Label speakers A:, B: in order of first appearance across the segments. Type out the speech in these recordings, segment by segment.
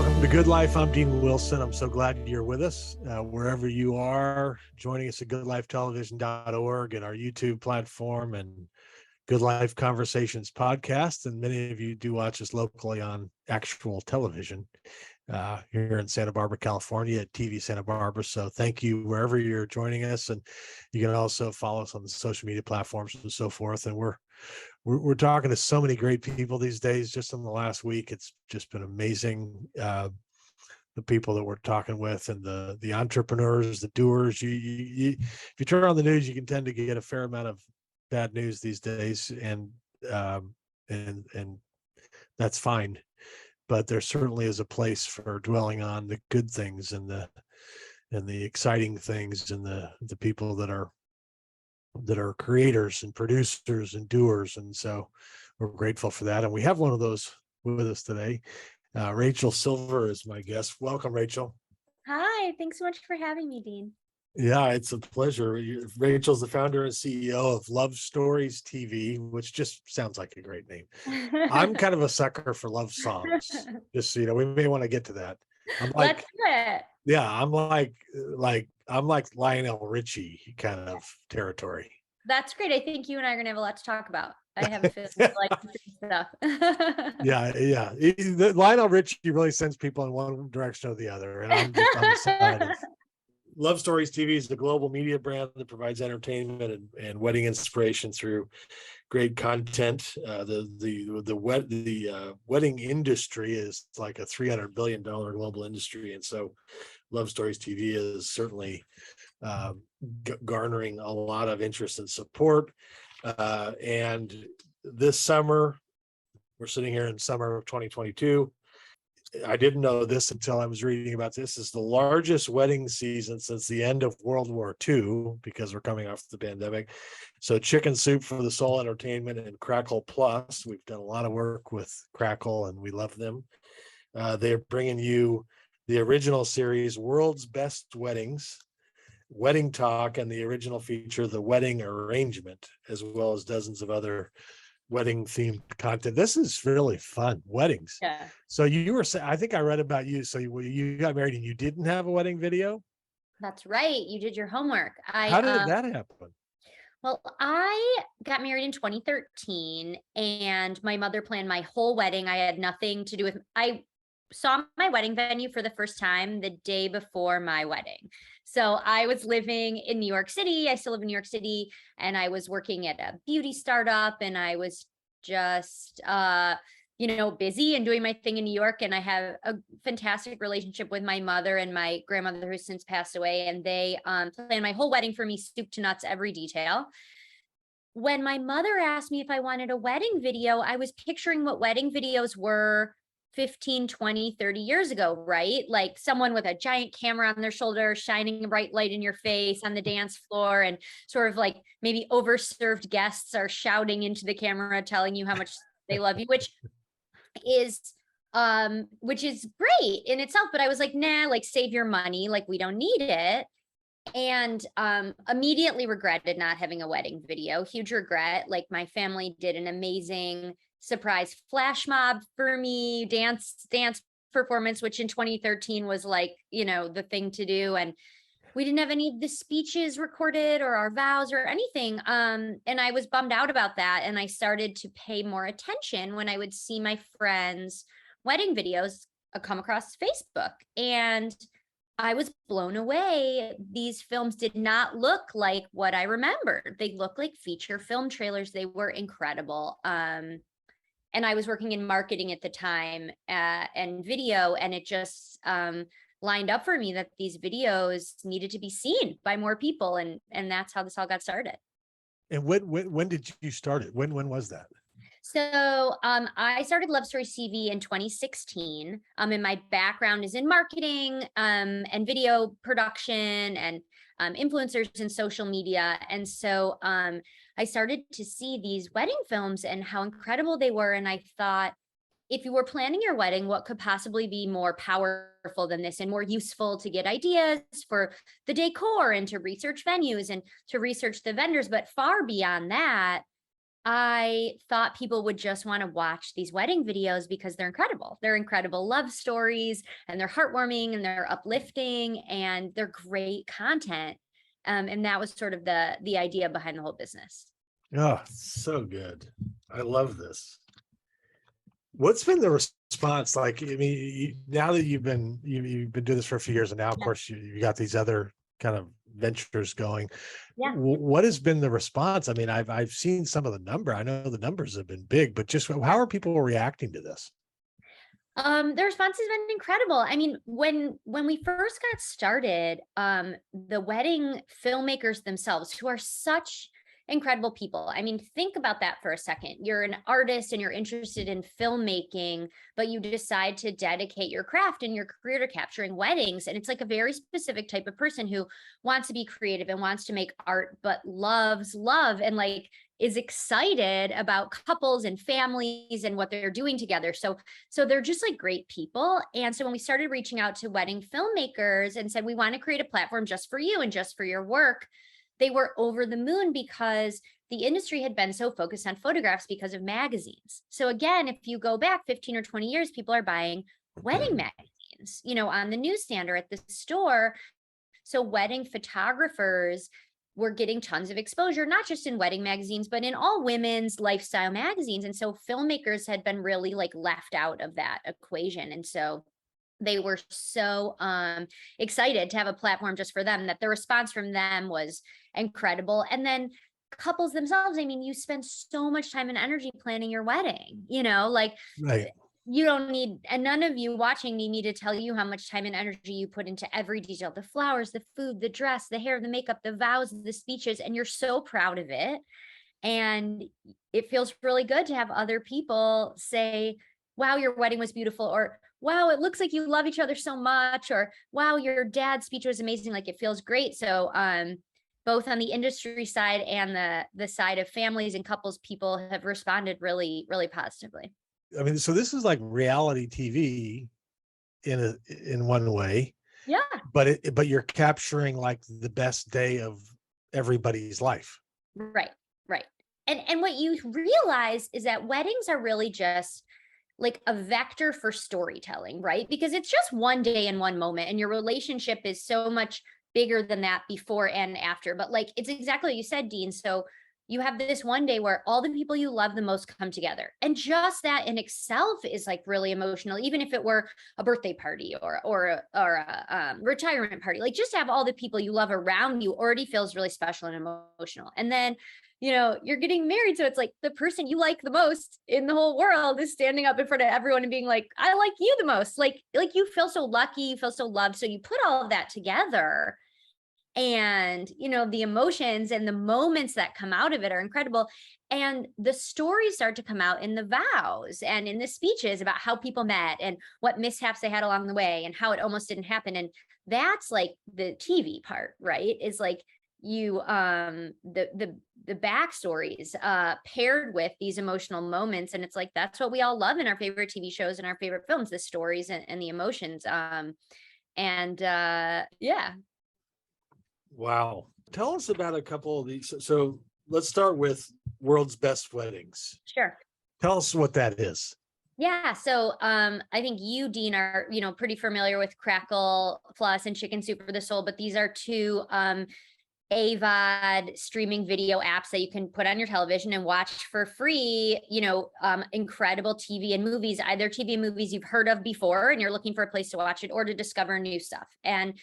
A: Welcome to Good Life. I'm Dean Wilson. I'm so glad you're with us. Wherever you are, joining us at goodlifetelevision.org and our YouTube platform and Good Life Conversations podcast. And many of you do watch us locally on actual television here in Santa Barbara, California at TV Santa Barbara. So thank you wherever you're joining us. And you can also follow us on the social media platforms and so forth. And we're talking to so many great people these days. Just in the last week, it's just been amazing. The people that we're talking with and the entrepreneurs, the doers. If you turn on the news, you can tend to get a fair amount of bad news these days, and that's fine. But there certainly is a place for dwelling on the good things and the exciting things and the people that are creators and producers and doers. And so we're grateful for that. And we have one of those with us today. Rachel Silver is my guest. Welcome, Rachel.
B: Hi, thanks so much for having me, Dean.
A: Yeah, it's a pleasure. Rachel's the founder and CEO of Love Stories TV, which just sounds like a great name. I'm kind of a sucker for love songs. Just so you know, we may want to get to that.
B: Let's do it.
A: Yeah, I'm like Lionel Richie kind of territory.
B: That's great. I think you and I are gonna have a lot to talk about. I have a feeling like stuff.
A: Yeah. Lionel Richie really sends people in one direction or the other, and I'm the side of Love Stories TV is the global media brand that provides entertainment and wedding inspiration through great content. The wedding industry is like a $300 billion global industry, and so Love Stories TV is certainly garnering a lot of interest and support. And this summer, we're sitting here in summer of 2022. I didn't know this until I was reading about this. Is the largest wedding season since the end of World War II, because we're coming off the pandemic. So Chicken Soup for the Soul Entertainment and Crackle Plus. We've done a lot of work with Crackle and we love them. They're bringing you the original series, World's Best Weddings, Wedding Talk, and the original feature, The Wedding Arrangement, as well as dozens of other wedding themed content. This is really fun. Weddings.
B: Yeah.
A: So you were saying, I think I read about you. So you got married and you didn't have a wedding video?
B: That's right. You did your homework.
A: How did that happen?
B: Well, I got married in 2013 and my mother planned my whole wedding. I had nothing to do with, I saw my wedding venue for the first time the day before my wedding. So I was living in New York City. I still live in New York City, and I was working at a beauty startup, and I was just, busy and doing my thing in New York. And I have a fantastic relationship with my mother and my grandmother, who's since passed away. And they planned my whole wedding for me, soup to nuts, every detail. When my mother asked me if I wanted a wedding video, I was picturing what wedding videos were 15, 20, 30 years ago, right? Like someone with a giant camera on their shoulder, shining a bright light in your face on the dance floor, and sort of like maybe overserved guests are shouting into the camera, telling you how much they love you, which is great in itself. But I was like, nah, like save your money. Like we don't need it. And immediately regretted not having a wedding video. Huge regret. Like my family did an amazing surprise flash mob for me, dance performance, which in 2013 was like, the thing to do. And we didn't have any of the speeches recorded or our vows or anything. And I was bummed out about that. And I started to pay more attention when I would see my friends' wedding videos come across Facebook. And I was blown away. These films did not look like what I remembered. They looked like feature film trailers. They were incredible. And I was working in marketing at the time and video, and it just lined up for me that these videos needed to be seen by more people. And that's how this all got started.
A: And when did you start it? When was that?
B: So I started Love Stories TV in 2016. And my background is in marketing and video production and influencers and social media. And so I started to see these wedding films and how incredible they were. And I thought, if you were planning your wedding, what could possibly be more powerful than this and more useful to get ideas for the decor and to research venues and to research the vendors? But far beyond that, I thought people would just want to watch these wedding videos because they're incredible. They're incredible love stories and they're heartwarming and they're uplifting and they're great content. And that was sort of the idea behind the whole business.
A: Oh, so good. I love this. What's been the response like? I mean, now that you've been doing this for a few years, and now, of
B: Yeah.
A: course, you got these other kind of ventures going.
B: Yeah.
A: What has been the response? I mean, I've seen some of the number. I know the numbers have been big, but just how are people reacting to this?
B: The response has been incredible. I mean, when we first got started, the wedding filmmakers themselves, who are such incredible people. I mean, think about that for a second. You're an artist and you're interested in filmmaking, but you decide to dedicate your craft and your career to capturing weddings. And it's like a very specific type of person who wants to be creative and wants to make art, but loves love and like is excited about couples and families and what they're doing together. So they're just like great people. And so when we started reaching out to wedding filmmakers and said, we want to create a platform just for you and just for your work, they were over the moon because the industry had been so focused on photographs because of magazines. So again, if you go back 15 or 20 years, people are buying wedding magazines, on the newsstand or at the store. So wedding photographers were getting tons of exposure, not just in wedding magazines, but in all women's lifestyle magazines. And so filmmakers had been really like left out of that equation. And so they were so excited to have a platform just for them that the response from them was incredible. And then couples themselves, I mean, you spend so much time and energy planning your wedding, like
A: Right.
B: you don't need, and none of you watching me need to tell you how much time and energy you put into every detail, the flowers, the food, the dress, the hair, the makeup, the vows, the speeches, and you're so proud of it. And it feels really good to have other people say, wow, your wedding was beautiful, or wow, it looks like you love each other so much, or wow, your dad's speech was amazing. Like it feels great. So both on the industry side and the side of families and couples, people have responded really, really positively.
A: I mean, so this is like reality TV in one way,
B: Yeah.
A: but you're capturing like the best day of everybody's life.
B: Right. Right. And what you realize is that weddings are really just like a vector for storytelling, right? Because it's just one day and one moment, and your relationship is so much bigger than that before and after. But like it's exactly what you said, Dean. So you have this one day where all the people you love the most come together. And just that in itself is like really emotional, even if it were a birthday party or a retirement party. Like just to have all the people you love around you already feels really special and emotional. And then you're getting married. So it's like the person you like the most in the whole world is standing up in front of everyone and being like, I like you the most. Like you feel so lucky, you feel so loved. So you put all of that together and, the emotions and the moments that come out of it are incredible. And the stories start to come out in the vows and in the speeches about how people met and what mishaps they had along the way and how it almost didn't happen. And that's like the TV part, right? Is like you the backstories paired with these emotional moments, and it's like that's what we all love in our favorite TV shows and our favorite films, the stories and the emotions. Yeah.
A: Wow. Tell us about a couple of these. So let's start with World's Best Weddings.
B: Sure.
A: Tell us what that is.
B: Yeah. So I think you, Dean, are, pretty familiar with Crackle Plus and Chicken Soup for the Soul, but these are two AVOD streaming video apps that you can put on your television and watch for free, incredible TV and movies, either TV and movies you've heard of before and you're looking for a place to watch it, or to discover new stuff. And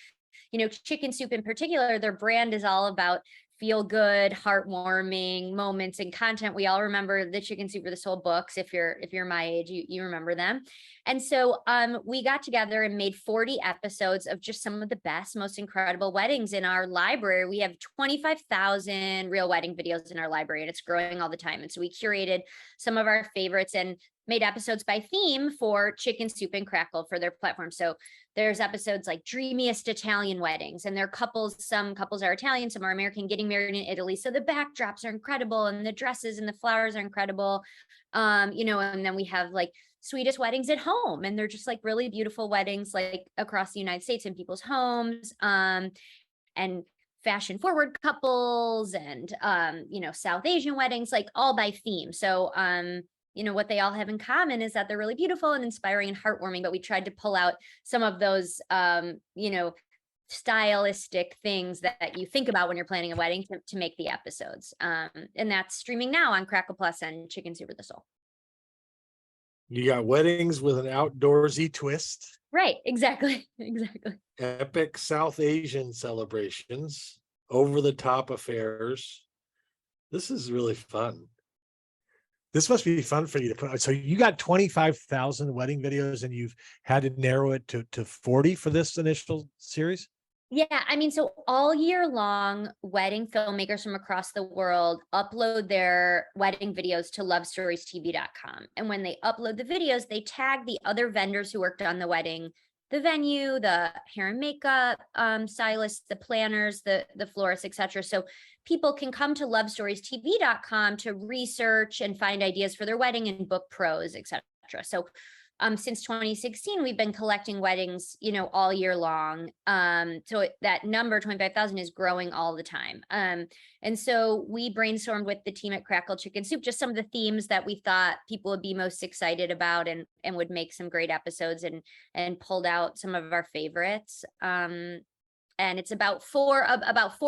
B: Chicken Soup in particular, their brand is all about feel good, heartwarming moments and content. We all remember the Chicken Soup for the Soul books. If you're my age, you remember them. And so we got together and made 40 episodes of just some of the best, most incredible weddings in our library. We have 25,000 real wedding videos in our library, and it's growing all the time. And so we curated some of our favorites and made episodes by theme for Chicken Soup and Crackle for their platform. So there's episodes like dreamiest Italian weddings, and their couples, some couples are Italian, some are American, getting married in Italy. So the backdrops are incredible and the dresses and the flowers are incredible. And then we have like sweetest weddings at home, and they're just like really beautiful weddings like across the United States in people's homes. And fashion forward couples and, South Asian weddings, like all by theme. So, what they all have in common is that they're really beautiful and inspiring and heartwarming, but we tried to pull out some of those, stylistic things that you think about when you're planning a wedding to make the episodes. And that's streaming now on Crackle Plus and Chicken Soup for the Soul.
A: You got weddings with an outdoorsy twist.
B: Right. Exactly. Exactly.
A: Epic South Asian celebrations, over the top affairs. This is really fun. This must be fun for you to put. So you got 25,000 wedding videos and you've had to narrow it to 40 for this initial series?
B: Yeah, I mean, so all year long, wedding filmmakers from across the world upload their wedding videos to lovestoriestv.com. And when they upload the videos, they tag the other vendors who worked on the wedding, the venue, the hair and makeup stylists, the planners, the florists, etc. So people can come to lovestoriestv.com to research and find ideas for their wedding and book pros, etc. So since 2016, we've been collecting weddings, all year long. So that number 25,000 is growing all the time. And so we brainstormed with the team at Crackle Chicken Soup, just some of the themes that we thought people would be most excited about and would make some great episodes, and pulled out some of our favorites. And it's about four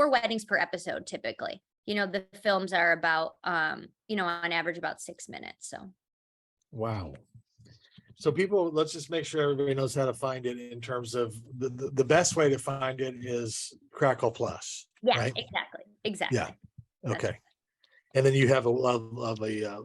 B: weddings per episode, typically. The films are about, on average about 6 minutes. So.
A: Wow. So people, let's just make sure everybody knows how to find it in terms of the best way to find it is Crackle Plus.
B: Yeah,
A: right?
B: Exactly.
A: Yeah. Okay. And then you have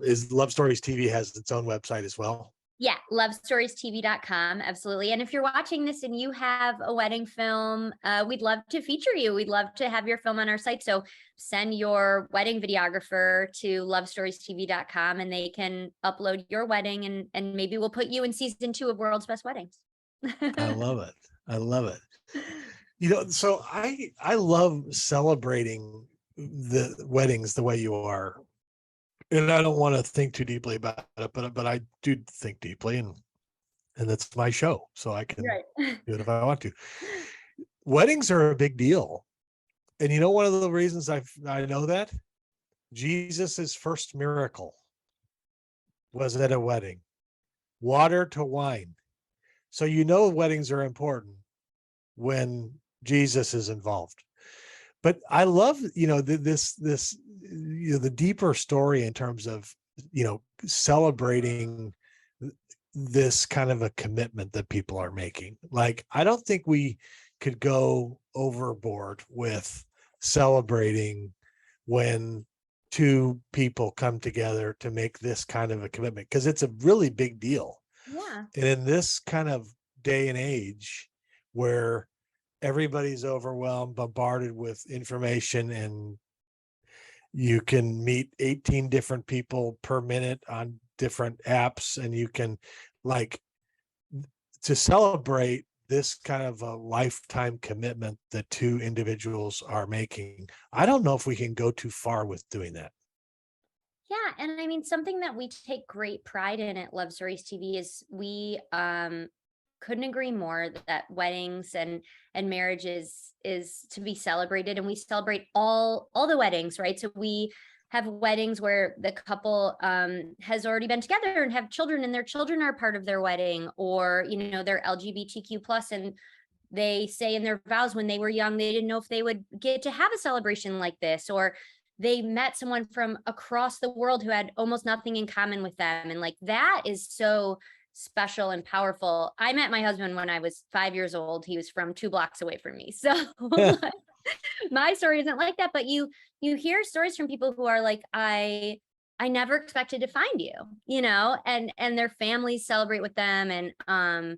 A: is Love Stories TV has its own website as well?
B: Yeah, lovestoriestv.com. Absolutely. And if you're watching this and you have a wedding film, we'd love to feature you. We'd love to have your film on our site. So send your wedding videographer to lovestoriestv.com and they can upload your wedding, and maybe we'll put you in season 2 of World's Best Weddings.
A: I love it. I love it. So I love celebrating the weddings the way you are. And I don't want to think too deeply about it, but I do think deeply, and that's my show, so I can do it if I want to. Weddings are a big deal, and one of the reasons I know that Jesus's first miracle was at a wedding, water to wine. So weddings are important when Jesus is involved. But I love, the deeper story in terms of, celebrating this kind of a commitment that people are making. Like, I don't think we could go overboard with celebrating when two people come together to make this kind of a commitment, because it's a really big deal.
B: Yeah.
A: And in this kind of day and age where everybody's overwhelmed, bombarded with information, and you can meet 18 different people per minute on different apps, and you can to celebrate this kind of a lifetime commitment that two individuals are making. I don't know if we can go too far with doing that.
B: Yeah. And I mean, something that we take great pride in at Love Stories TV is we couldn't agree more that weddings and marriage is to be celebrated, and we celebrate all the weddings, right? So we have weddings where the couple has already been together and have children, and their children are part of their wedding, or they're LGBTQ plus, and they say in their vows when they were young they didn't know if they would get to have a celebration like this, or they met someone from across the world who had almost nothing in common with them, and that is so special and powerful. I met my husband when I was 5 years old. He was from 2 blocks away from me. So my story isn't like that, but you hear stories from people who are like, I never expected to find you, and their families celebrate with them. And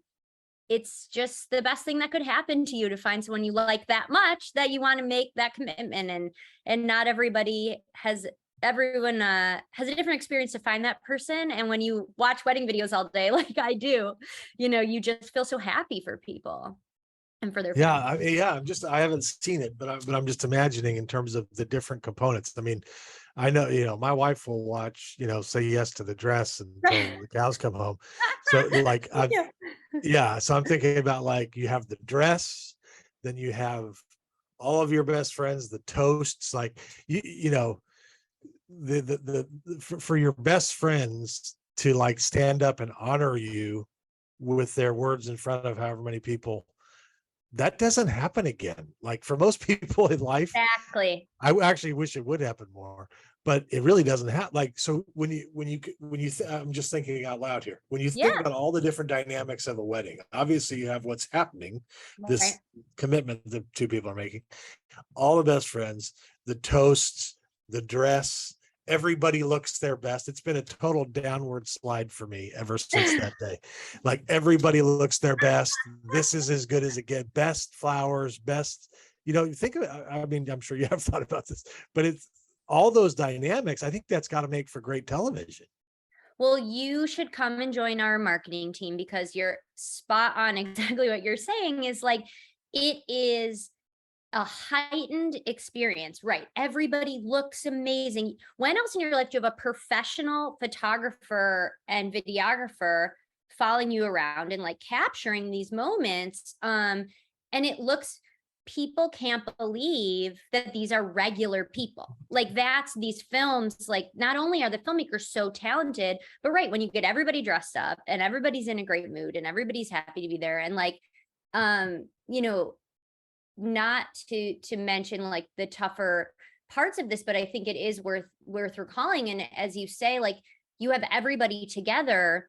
B: it's just the best thing that could happen to you to find someone you like that much that you want to make that commitment. And not everybody everyone has a different experience to find that person. And when you watch wedding videos all day, like I do, you just feel so happy for people and for their family.
A: I haven't seen it, but I'm just imagining in terms of the different components. I mean, I know, my wife will watch, Say Yes to the Dress until the cows come home. So so I'm thinking about you have the dress, then you have all of your best friends, the toasts, like you know, for your best friends to like stand up and honor you with their words in front of however many people, that doesn't happen again. Like for most people in life,
B: Exactly.
A: I actually wish it would happen more, but it really doesn't happen. Like, so I'm just thinking out loud here. When you think
B: Yeah.
A: about all the different dynamics of a wedding, obviously you have what's happening, this
B: Right.
A: commitment the two people are making, all the best friends, the toasts, the dress, everybody looks their best. It's been a total downward slide for me ever since that day. Like everybody looks their best. This is as good as it gets. Best flowers, best, you think of it. I mean, I'm sure you have thought about this, but it's all those dynamics. I think that's got to make for great television.
B: Well, you should come and join our marketing team because you're spot on. Exactly what you're saying is like, it is a heightened experience, right? Everybody looks amazing. When else in your life do you have a professional photographer and videographer following you around and like capturing these moments? And it looks, people can't believe that these are regular people. Like that's these films, like not only are the filmmakers so talented, but right, when you get everybody dressed up and everybody's in a great mood and everybody's happy to be there and like, you know, not to mention like the tougher parts of this, but I think it is worth recalling. And as you say, like you have everybody together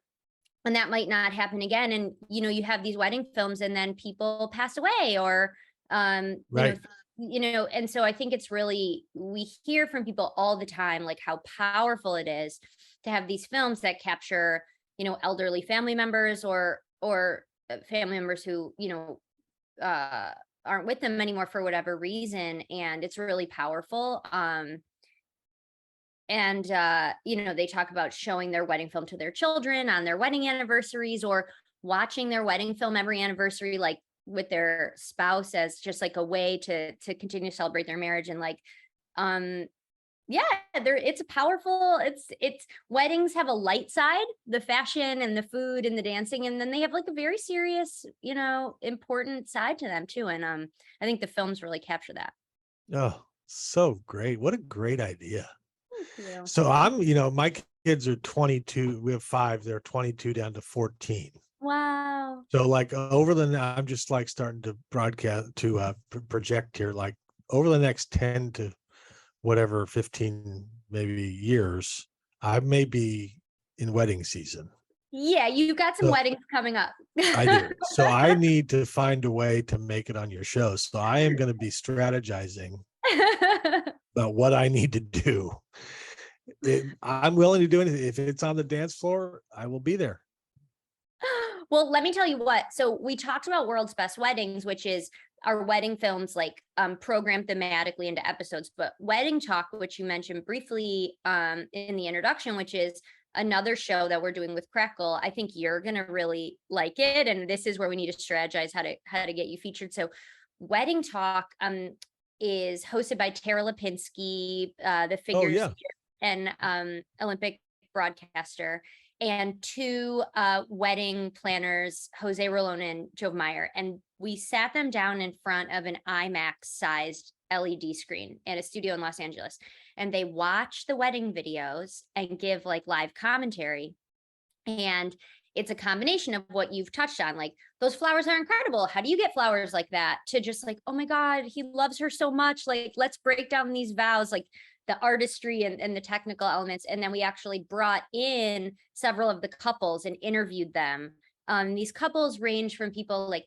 B: and that might not happen again. And you have these wedding films and then people pass away or
A: Right.
B: and so I think it's really, we hear from people all the time like how powerful it is to have these films that capture, elderly family members or family members who, uh aren't with them anymore for whatever reason, and it's really powerful. And they talk about showing their wedding film to their children on their wedding anniversaries or watching their wedding film every anniversary, like with their spouse, as just like a way to continue to celebrate their marriage. And like um yeah, it's a powerful, it's weddings have a light side, the fashion and the food and the dancing, and then they have like a very serious, important side to them too. And I think the films really capture that.
A: Oh, so great. What a great idea.
B: Thank you.
A: So my kids are 22. We have five. They're 22 down to 14.
B: Wow.
A: So like I'm just like starting to broadcast to project here, like over the next 10 to whatever 15 maybe years, I may be in wedding season.
B: Yeah, you've got some
A: So
B: weddings coming up.
A: I do. So I need to find a way to make it on your show. So I am going to be strategizing about what I need to do. I'm willing to do anything. If it's on the dance floor, I will be there.
B: Well, let me tell you what. So we talked about World's Best Weddings, which is our wedding films like programmed thematically into episodes, but Wedding Talk, which you mentioned briefly in the introduction, which is another show that we're doing with Crackle. I think you're gonna really like it, and this is where we need to strategize how to get you featured. So Wedding Talk is hosted by Tara Lipinski, the figure
A: Yeah.
B: and Olympic broadcaster, and two wedding planners, Jose Rolón and Jove Meyer. And we sat them down in front of an IMAX sized LED screen at a studio in Los Angeles. And they watch the wedding videos and give like live commentary. And it's a combination of what you've touched on, like those flowers are incredible. How do you get flowers like that? To just like, oh my God, he loves her so much. Like, let's break down these vows, like the artistry and the technical elements. And then we actually brought in several of the couples and interviewed them. These couples range from people like,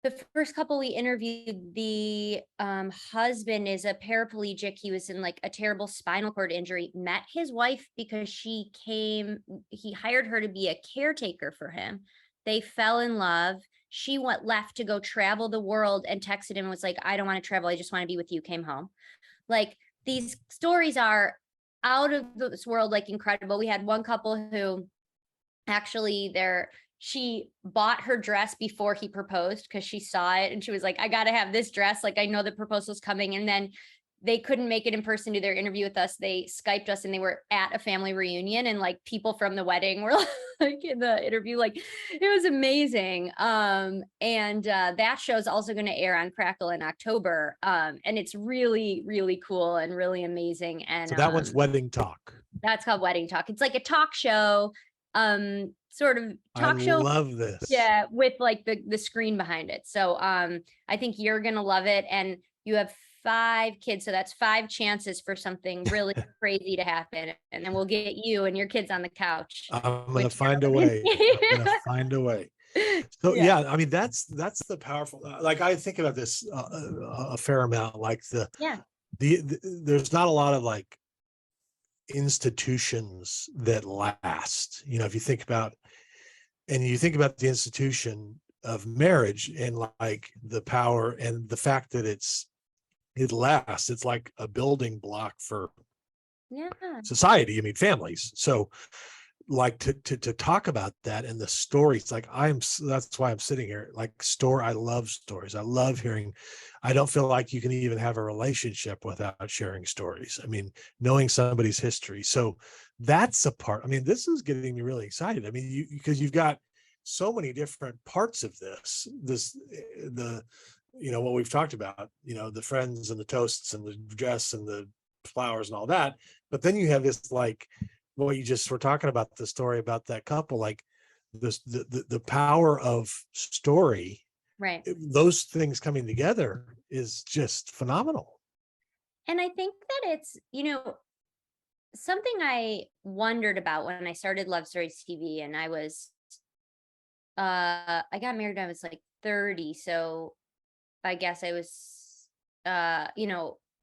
B: the first couple we interviewed, the husband is a paraplegic. He was in like a terrible spinal cord injury, met his wife because he hired her to be a caretaker for him. They fell in love. She left to go travel the world and texted him and was like, I don't want to travel. I just want to be with you. Came home. Like these stories are out of this world, like incredible. We had one couple who actually she bought her dress before he proposed because she saw it and she was like, I got to have this dress. Like, I know the proposal's coming. And then they couldn't make it in person to their interview with us. They Skyped us and they were at a family reunion, and like people from the wedding were like in the interview. Like it was amazing. And that show's also going to air on Crackle in October. And it's really, really cool and really amazing. And
A: So that one's Wedding Talk.
B: that's called Wedding Talk. It's like a talk show, sort of talk show.
A: I love this.
B: Yeah, with like the screen behind it. So I think you're gonna love it. And you have 5 kids, so that's 5 chances for something really crazy to happen, and then we'll get you and your kids on the couch.
A: I'm gonna find a way. I'm gonna find a way. So yeah, I mean that's the powerful. Like I think about this a fair amount. Like the there's not a lot of like institutions that last. You know, if you think about the institution of marriage and like the power and the fact that it lasts, it's like a building block for society. I mean, families. So like to talk about that and the stories, like that's why I'm sitting here. Like I love stories. I love hearing. I don't feel like you can even have a relationship without sharing stories. I mean, knowing somebody's history. So that's a part. I mean, this is getting me really excited. I mean, because you've got so many different parts of what we've talked about, the friends and the toasts and the dress and the flowers and all that. But then you have this, like what you just were talking about, the story about that couple, like this, the power of story,
B: right?
A: Those things coming together is just phenomenal. And
B: I think that it's, something I wondered about when I started Love Stories TV, and I got married when I was like 30. So I guess I was,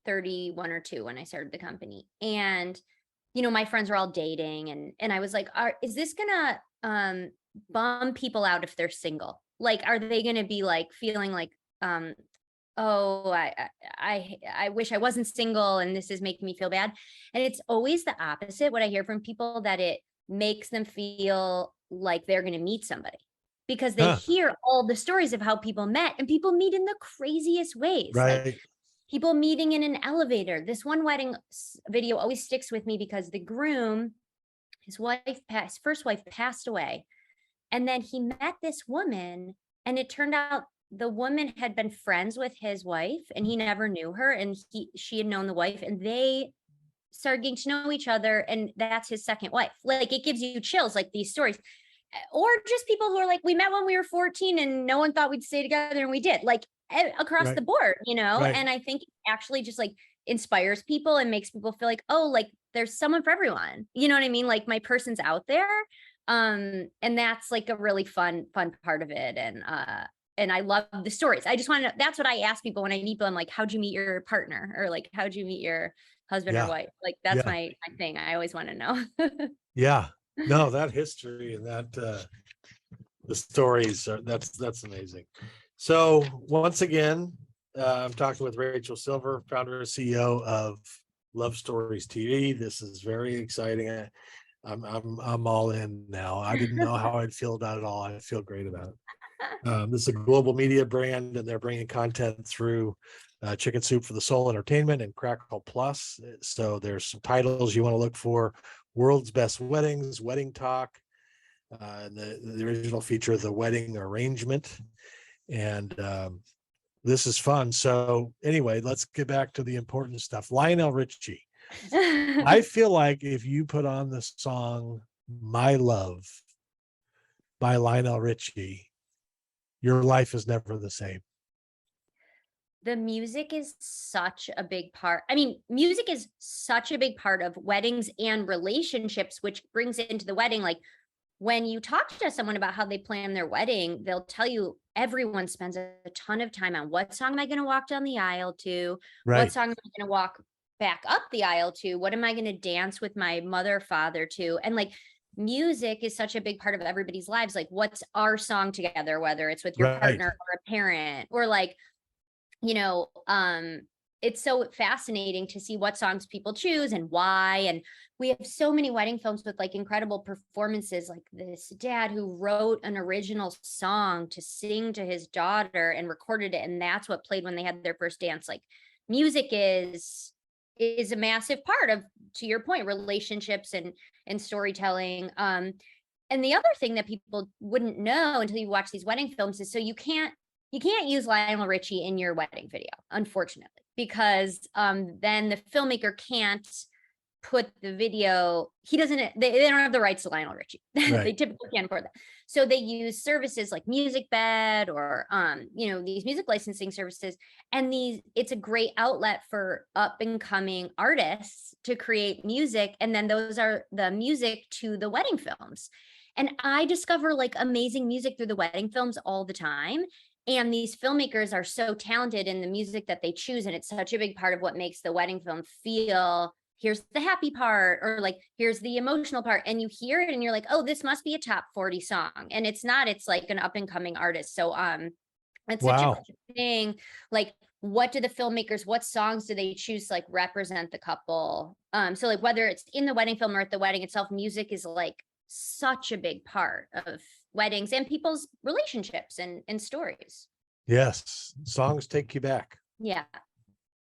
B: 31 or 2 when I started the company. And, my friends were all dating, and I was like, is this gonna bum people out if they're single? Like, are they gonna be like feeling like, oh, I wish I wasn't single and this is making me feel bad? And it's always the opposite. What I hear from people, that it makes them feel like they're gonna meet somebody, because they hear all the stories of how people met, and people meet in the craziest ways.
A: Right.
B: Like people meeting in an elevator. This one wedding video always sticks with me because the groom, his first wife passed away. And then he met this woman, and it turned out the woman had been friends with his wife and he never knew her. And she had known the wife, and they started getting to know each other. And that's his second wife. Like, it gives you chills, like these stories. Or just people who are like, we met when we were 14 and no one thought we'd stay together, and we did, like across the board, And I think it actually just like inspires people and makes people feel like, oh, like there's someone for everyone. You know what I mean? Like my person's out there. And that's like a really fun part of it. And I love the stories. I just want to know, that's what I ask people when I meet people. I'm like, how'd you meet your partner? Or like, how'd you meet your husband or wife? Like, that's my thing. I always want to know.
A: Yeah. No, that history and that the stories that's amazing. So once again, I'm talking with Rachel Silver, founder and CEO of Love Stories TV. This is very exciting. I'm all in now. I didn't know how I'd feel about it all. I feel great about it. This is a global media brand, and they're bringing content through Chicken Soup for the Soul Entertainment and Crackle Plus. So there's some titles you want to look for: World's Best Weddings, Wedding Talk, and the original feature, The Wedding Arrangement. And this is fun. So anyway, let's get back to the important stuff. Lionel Richie. I feel like if you put on the song My Love by Lionel Richie, your life is never the same.
B: The music is such a big part. I mean, music is such a big part of weddings and relationships, which brings it into the wedding. Like when you talk to someone about how they plan their wedding, they'll tell you everyone spends a ton of time on what song am I going to walk down the aisle to? Right. What song am I going to walk back up the aisle to? What am I going to dance with my mother, father to? And like music is such a big part of everybody's lives. Like, what's our song together, whether it's with your partner or a parent, or like, it's so fascinating to see what songs people choose and why. And we have so many wedding films with like incredible performances, like this dad who wrote an original song to sing to his daughter and recorded it. And that's what played when they had their first dance. Like music is a massive part of, to your point, relationships and storytelling. And the other thing that people wouldn't know until you watch these wedding films is, so you can't use Lionel Richie in your wedding video, unfortunately, because then the filmmaker can't put the video, they don't have the rights to Lionel Richie.
A: Right.
B: They typically can't afford that. So they use services like MusicBed or these music licensing services. And it's a great outlet for up and coming artists to create music. And then those are the music to the wedding films. And I discover like amazing music through the wedding films all the time. And these filmmakers are so talented in the music that they choose. And it's such a big part of what makes the wedding film feel, here's the happy part, or like, here's the emotional part. And you hear it and you're like, oh, this must be a top 40 song. And it's not, it's like an up and coming artist. So it's such a cool thing. Like, what songs do they choose to like represent the couple? So like whether it's in the wedding film or at the wedding itself, music is like such a big part of weddings and people's relationships and stories.
A: Yes. Songs take you back.
B: Yeah.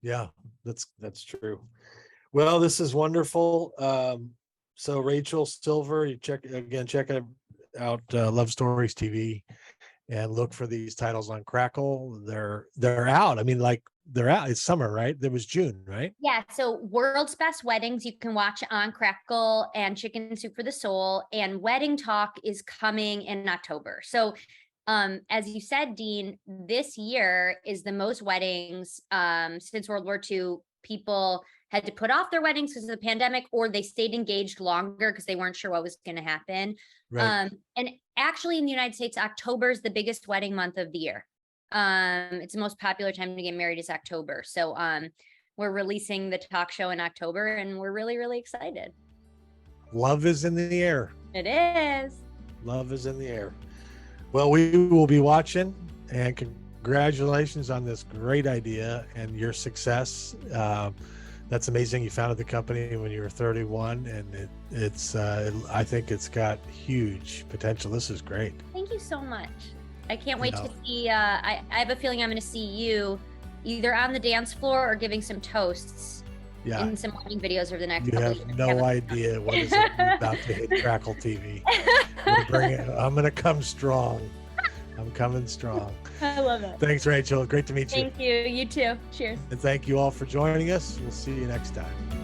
A: Yeah, that's true. Well, this is wonderful. So Rachel Silver, you check out Love Stories TV and look for these titles on Crackle. They're out. I mean, like, they're out. It's summer, right? There was June, right?
B: Yeah. So World's Best Weddings, you can watch on Crackle, and Chicken Soup for the Soul, and Wedding Talk is coming in October. So as you said, Dean, this year is the most weddings since World War II. People had to put off their weddings because of the pandemic, or they stayed engaged longer because they weren't sure what was going to happen.
A: Right.
B: And actually in the United States, October is the biggest wedding month of the year. It's the most popular time to get married is October. So we're releasing the talk show in October, and we're really, really excited.
A: Love is in the air.
B: It is.
A: Love is in the air. Well, we will be watching, and congratulations on this great idea and your success. That's amazing. You founded the company when you were 31, and it's I think it's got huge potential. This is great.
B: Thank you so much. I can't wait to see, I have a feeling I'm going to see you either on the dance floor or giving some toasts in some wedding videos over the next couple of years.
A: You have no idea what is about to hit Crackle TV. I'm going to come strong. I'm coming strong.
B: I love it.
A: Thanks, Rachel. Great to meet you.
B: Thank you. You too. Cheers.
A: And thank you all for joining us. We'll see you next time.